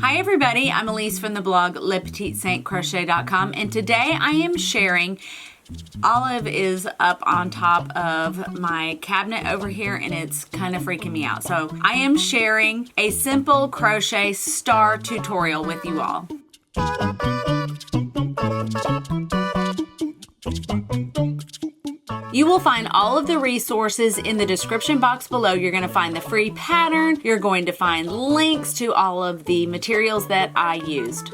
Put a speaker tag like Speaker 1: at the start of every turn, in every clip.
Speaker 1: Hi everybody, I'm Elise from the blog LePetitSaintCrochet.com, and today I am sharing. Olive is up on top of my cabinet over here and it's kind of freaking me out. So I am sharing a simple crochet star tutorial with you all. You will find all of the resources in the description box below. You're going to find the free pattern. You're going to find links to all of the materials that I used.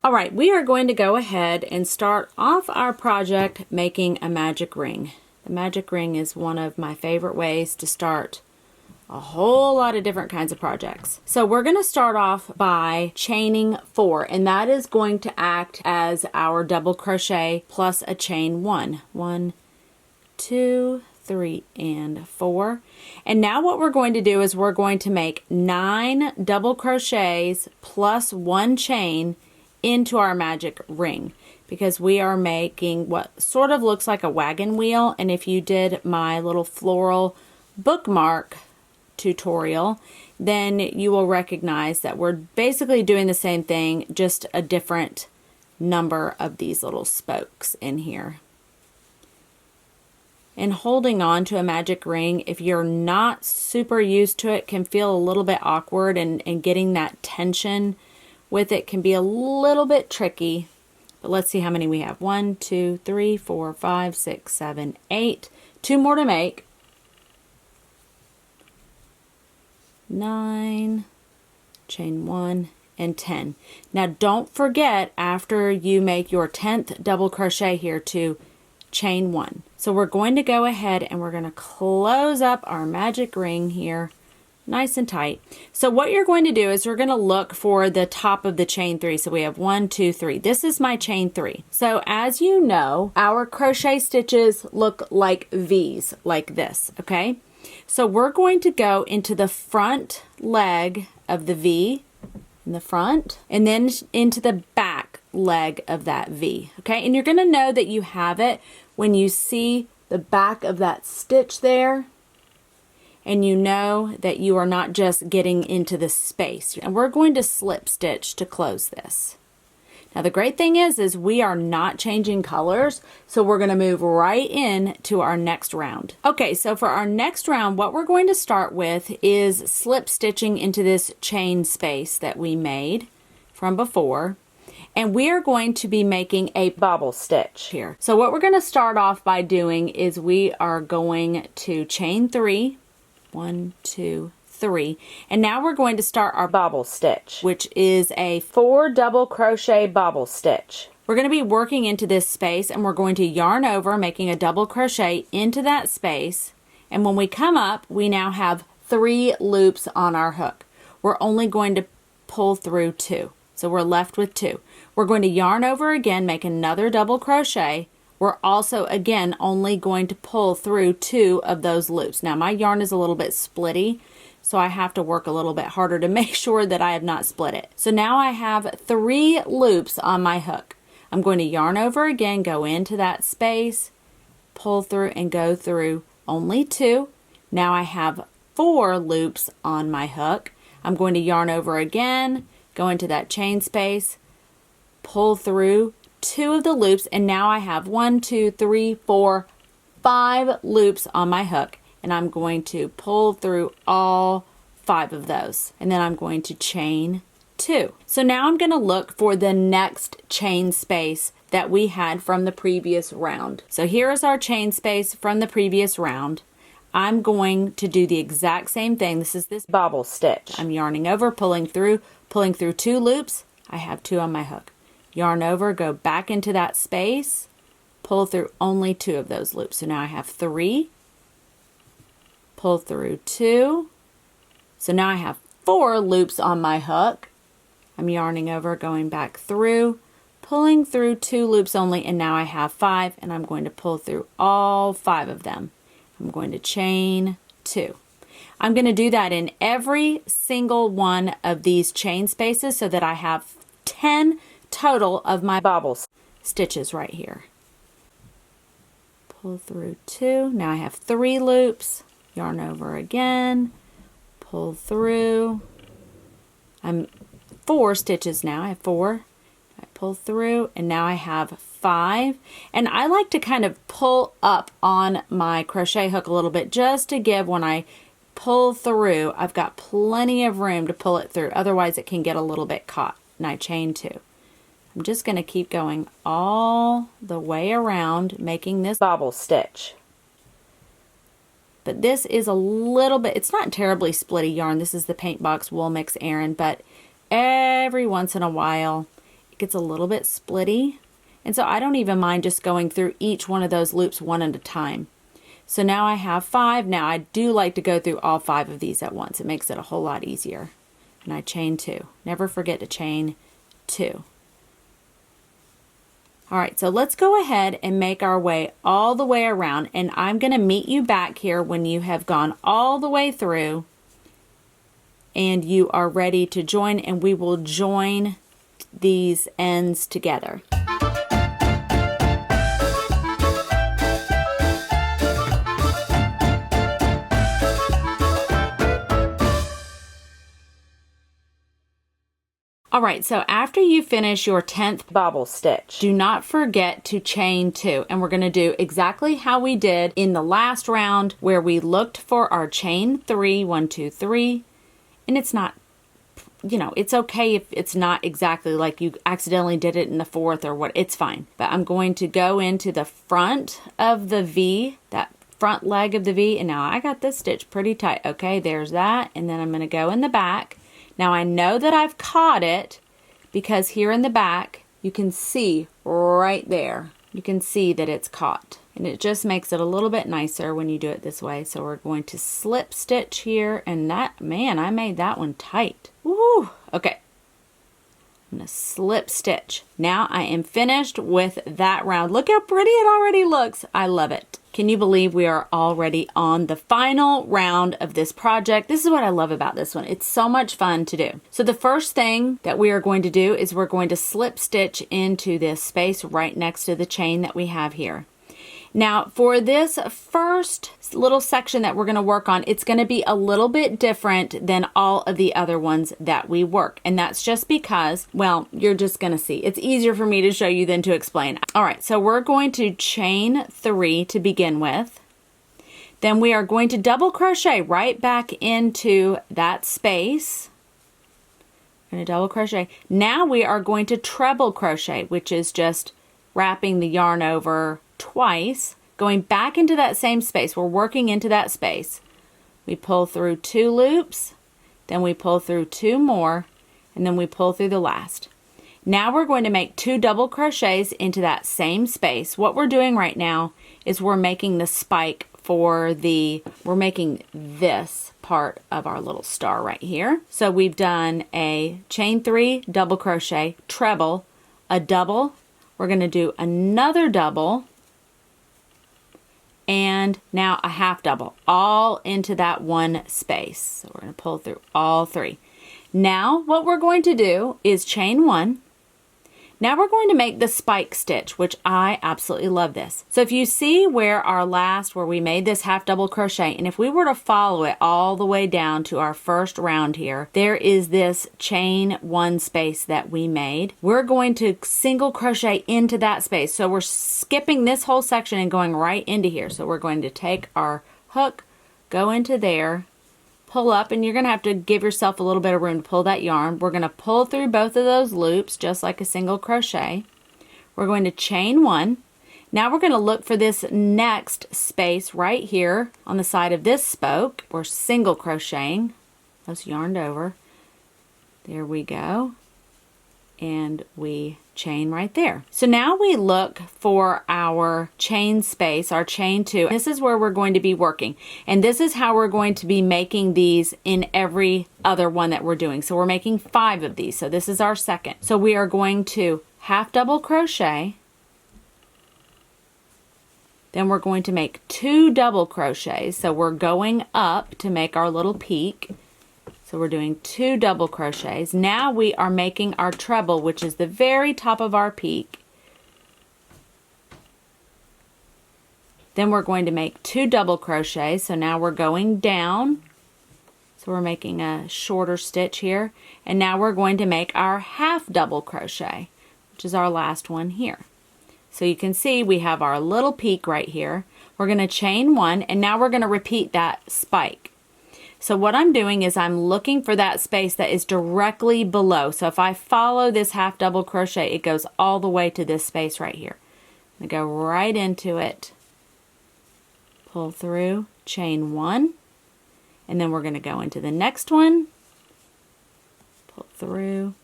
Speaker 1: All right, we are going to go ahead and start off our project making a magic ring. The magic ring is one of my favorite ways to start a whole lot of different kinds of projects. So we're going to start off by chaining 4, and that is going to act as our double crochet plus a chain 1. 1, 2, 3, and 4. And now what we're going to do is we're going to make 9 double crochets plus 1 chain into our magic ring, because we are making what sort of looks like a wagon wheel. And if you did my little floral bookmark tutorial, then you will recognize that we're basically doing the same thing, just a different number of these little spokes in here. And holding on to a magic ring, if you're not super used to it, can feel a little bit awkward, and getting that tension with it can be a little bit tricky. But let's see how many we have. 1, 2, 3, 4, 5, 6, 7, 8. 2 more to make. 9, chain 1, and 10. Now don't forget, after you make your 10th double crochet here, to chain 1. So we're going to go ahead and we're going to close up our magic ring here nice and tight. So what you're going to do is you're going to look for the top of the chain 3. So we have 1, 2, 3. This is my chain 3. So as you know, our crochet stitches look like V's, like this, okay? So we're going to go into the front leg of the V in the front, and then into the back leg of that V, okay? And you're going to know that you have it when you see the back of that stitch there, and you know that you are not just getting into the space. And we're going to slip stitch to close this. Now the great thing is we are not changing colors, so we're going to move right in to our next round. Okay, so for our next round, what we're going to start with is slip stitching into this chain space that we made from before. And we are going to be making a bobble stitch here. So what we're going to start off by doing is we are going to chain 3, 1, 2, 3, and now we're going to start our bobble stitch, which is a 4 double crochet bobble stitch. We're going to be working into this space, and we're going to yarn over, making a double crochet into that space. And when we come up, we now have 3 loops on our hook. We're only going to pull through 2, so we're left with 2. We're going to yarn over again, make another double crochet. We're also, again, only going to pull through 2 of those loops. Now, my yarn is a little bit splitty, so I have to work a little bit harder to make sure that I have not split it. So now I have 3 loops on my hook. I'm going to yarn over again, go into that space, pull through, and go through only 2. Now I have 4 loops on my hook. I'm going to yarn over again, go into that chain space, pull through 2 of the loops, and now I have 1, 2, 3, 4, 5 loops on my hook, and I'm going to pull through all 5 of those, and then I'm going to chain 2. So now I'm going to look for the next chain space that we had from the previous round. So here is our chain space from the previous round. I'm going to do the exact same thing. This is this bobble stitch. I'm yarning over, pulling through 2 loops. I have 2 on my hook. Yarn over, go back into that space, pull through only 2 of those loops. So now I have 3, pull through 2. So now I have 4 loops on my hook. I'm yarning over, going back through, pulling through 2 loops only, and now I have 5, and I'm going to pull through all 5 of them. I'm going to chain 2. I'm going to do that in every single one of these chain spaces so that I have 10 total of my bobble stitches right here. pull through 2. Now I have 3 loops, yarn over again, pull through. I'm 4 stitches now. I have 4. I pull through, and now I have 5. And I like to kind of pull up on my crochet hook a little bit, just to give, when I pull through, I've got plenty of room to pull it through. Otherwise it can get a little bit caught. And I chain 2. I'm just going to keep going all the way around, making this bobble stitch. But this is a little bit, it's not terribly splitty yarn. This is the Paint Box Wool Mix Aran, but every once in a while it gets a little bit splitty. And so I don't even mind just going through each one of those loops one at a time. So now I have 5. Now I do like to go through all 5 of these at once. It makes it a whole lot easier. And I chain 2. Never forget to chain 2. All right, so let's go ahead and make our way all the way around, and I'm going to meet you back here when you have gone all the way through and you are ready to join, and we will join these ends together. All right, so after you finish your 10th bobble stitch, do not forget to chain 2. And we're going to do exactly how we did in the last round, where we looked for our chain 3, 1, 2, 3. And it's not, you know, it's okay if it's not exactly like you accidentally did it in the 4th or what, it's fine. But I'm going to go into the front of the V, that front leg of the V. And now I got this stitch pretty tight. Okay, there's that. And then I'm going to go in the back. Now I know that I've caught it because here in the back you can see right there, you can see that it's caught, and it just makes it a little bit nicer when you do it this way. So we're going to slip stitch here, and that, man, I made that one tight. Woo! Okay, I'm gonna slip stitch. Now I am finished with that round. Look how pretty it already looks. I love it. Can you believe we are already on the final round of this project? This is what I love about this one. It's so much fun to do. So the first thing that we are going to do is we're going to slip stitch into this space right next to the chain that we have here. Now for this first little section that we're going to work on, it's going to be a little bit different than all of the other ones that we work. And that's just because, well, you're just going to see. It's easier for me to show you than to explain. All right, so we're going to chain 3 to begin with. Then we are going to double crochet right back into that space. We're going to double crochet. Now we are going to treble crochet, which is just wrapping the yarn over twice, going back into that same space. We're working into that space. We pull through 2 loops, then we pull through 2 more, and then we pull through the last. Now we're going to make 2 double crochets into that same space. What we're doing right now is we're making the spike for we're making this part of our little star right here. So we've done a chain 3, double crochet, treble, a double. We're going to do another double, and now a half double, all into that one space. So we're going to pull through all 3. Now what we're going to do is chain 1. Now we're going to make the spike stitch, which I absolutely love this. So if you see where we made this half double crochet, and if we were to follow it all the way down to our first round here, there is this chain 1 space that we made. We're going to single crochet into that space. So we're skipping this whole section and going right into here. So we're going to take our hook, go into there, pull up, and you're going to have to give yourself a little bit of room to pull that yarn. We're going to pull through both of those loops just like a single crochet. We're going to chain 1. Now we're going to look for this next space right here on the side of this spoke. We're single crocheting. That's yarned over. There we go. And we chain right there. So now we look for our chain space, our chain 2. This is where we're going to be working. And this is how we're going to be making these in every other one that we're doing. So we're making 5 of these. So this is our second. So we are going to half double crochet. Then we're going to make 2 double crochets. So we're going up to make our little peak. So we're doing 2 double crochets. Now we are making our treble, which is the very top of our peak. Then we're going to make 2 double crochets. So now we're going down. So we're making a shorter stitch here. And now we're going to make our half double crochet, which is our last one here. So you can see we have our little peak right here. We're going to chain 1, and now we're going to repeat that spike. So what I'm doing is I'm looking for that space that is directly below. So if I follow this half double crochet, it goes all the way to this space right here. I'm going to go right into it, pull through, chain 1, and then we're going to go into the next one, pull through,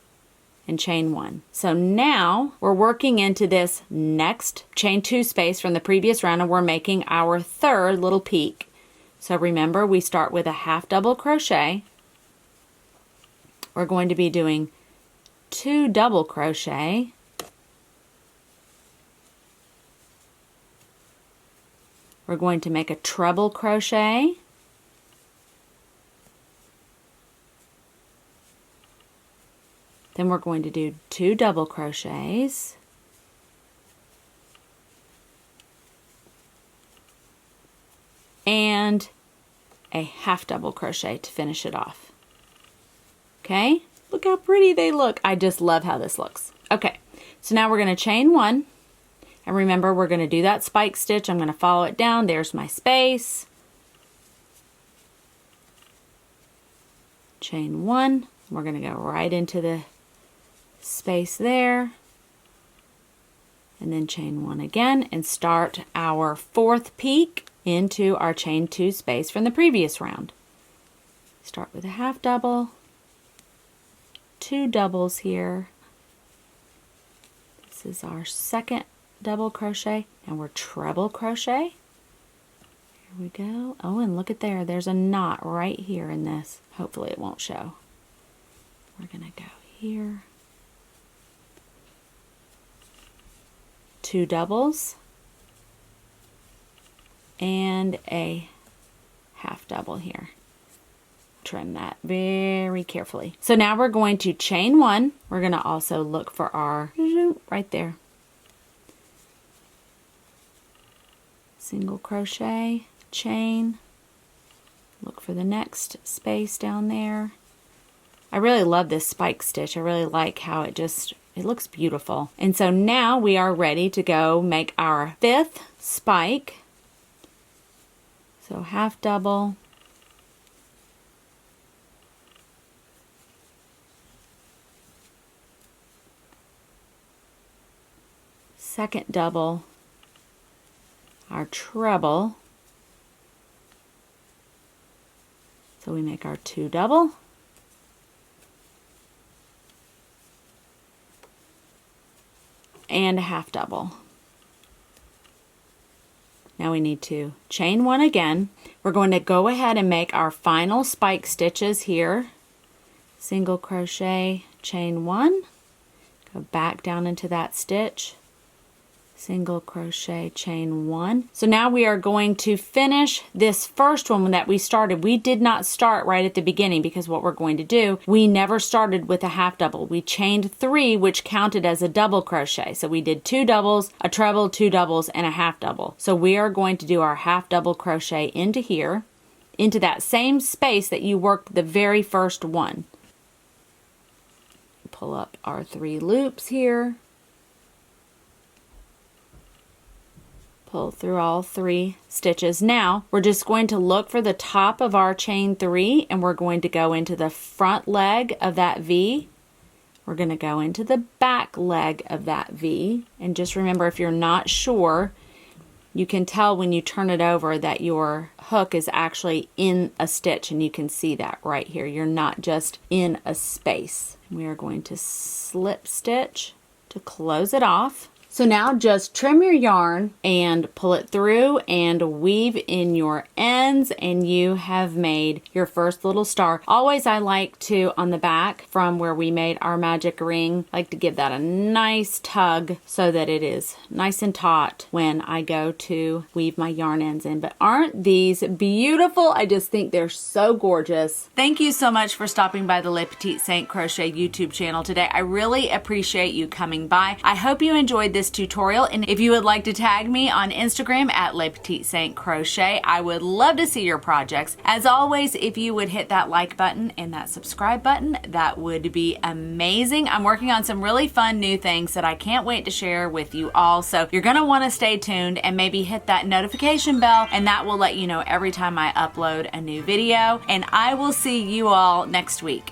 Speaker 1: and chain 1. So now we're working into this next chain 2 space from the previous round, and we're making our 3rd little peak. So remember, we start with a half double crochet. We're going to be doing 2 double crochet. We're going to make a treble crochet. Then we're going to do 2 double crochets. And a half double crochet to finish it off. Okay, look how pretty they look. I just love how this looks. Okay, so now we're going to chain 1. And remember, we're going to do that spike stitch. I'm going to follow it down. There's my space. Chain 1. We're going to go right into the space there. And then chain 1 again and start our 4th peak into our chain 2 space from the previous round. Start with a half double, 2 doubles here. This is our 2nd double crochet, and we're treble crochet. Here we go. Oh, and look at there. There's a knot right here in this. Hopefully it won't show. We're going to go here. 2 doubles. And a half double here. Trim that very carefully. So now we're going to chain 1. We're going to also look for our right there. Single crochet, chain. Look for the next space down there. I really love this spike stitch. I really like how it looks beautiful. And so now we are ready to go make our 5th spike. So half double, second double, our treble, so we make our 2 double, and a half double. Now we need to chain 1 again. We're going to go ahead and make our final spike stitches here. Single crochet, chain 1, go back down into that stitch, single crochet, chain 1. So now we are going to finish this first one that we started. We did not start right at the beginning because what we're going to do, we never started with a half double. We chained 3, which counted as a double crochet. So we did 2 doubles, a treble, 2 doubles, and a half double. So we are going to do our half double crochet into here, into that same space that you worked the very first one. Pull up our 3 loops here. Pull through all 3 stitches. Now we're just going to look for the top of our chain 3, and we're going to go into the front leg of that V. We're going to go into the back leg of that V, and just remember, if you're not sure, you can tell when you turn it over that your hook is actually in a stitch, and you can see that right here. You're not just in a space. We are going to slip stitch to close it off. So now just trim your yarn and pull it through and weave in your ends, and you have made your first little star. Always I like to, on the back from where we made our magic ring, like to give that a nice tug so that it is nice and taut when I go to weave my yarn ends in. But aren't these beautiful? I just think they're so gorgeous. Thank you so much for stopping by the Les Petites Saints Crochet YouTube channel today. I really appreciate you coming by. I hope you enjoyed this this tutorial. And if you would like to tag me on Instagram at Le Petite Saint Crochet, I would love to see your projects. As always, if you would hit that like button and that subscribe button, that would be amazing. I'm working on some really fun new things that I can't wait to share with you all. So you're going to want to stay tuned and maybe hit that notification bell, and that will let you know every time I upload a new video. And I will see you all next week.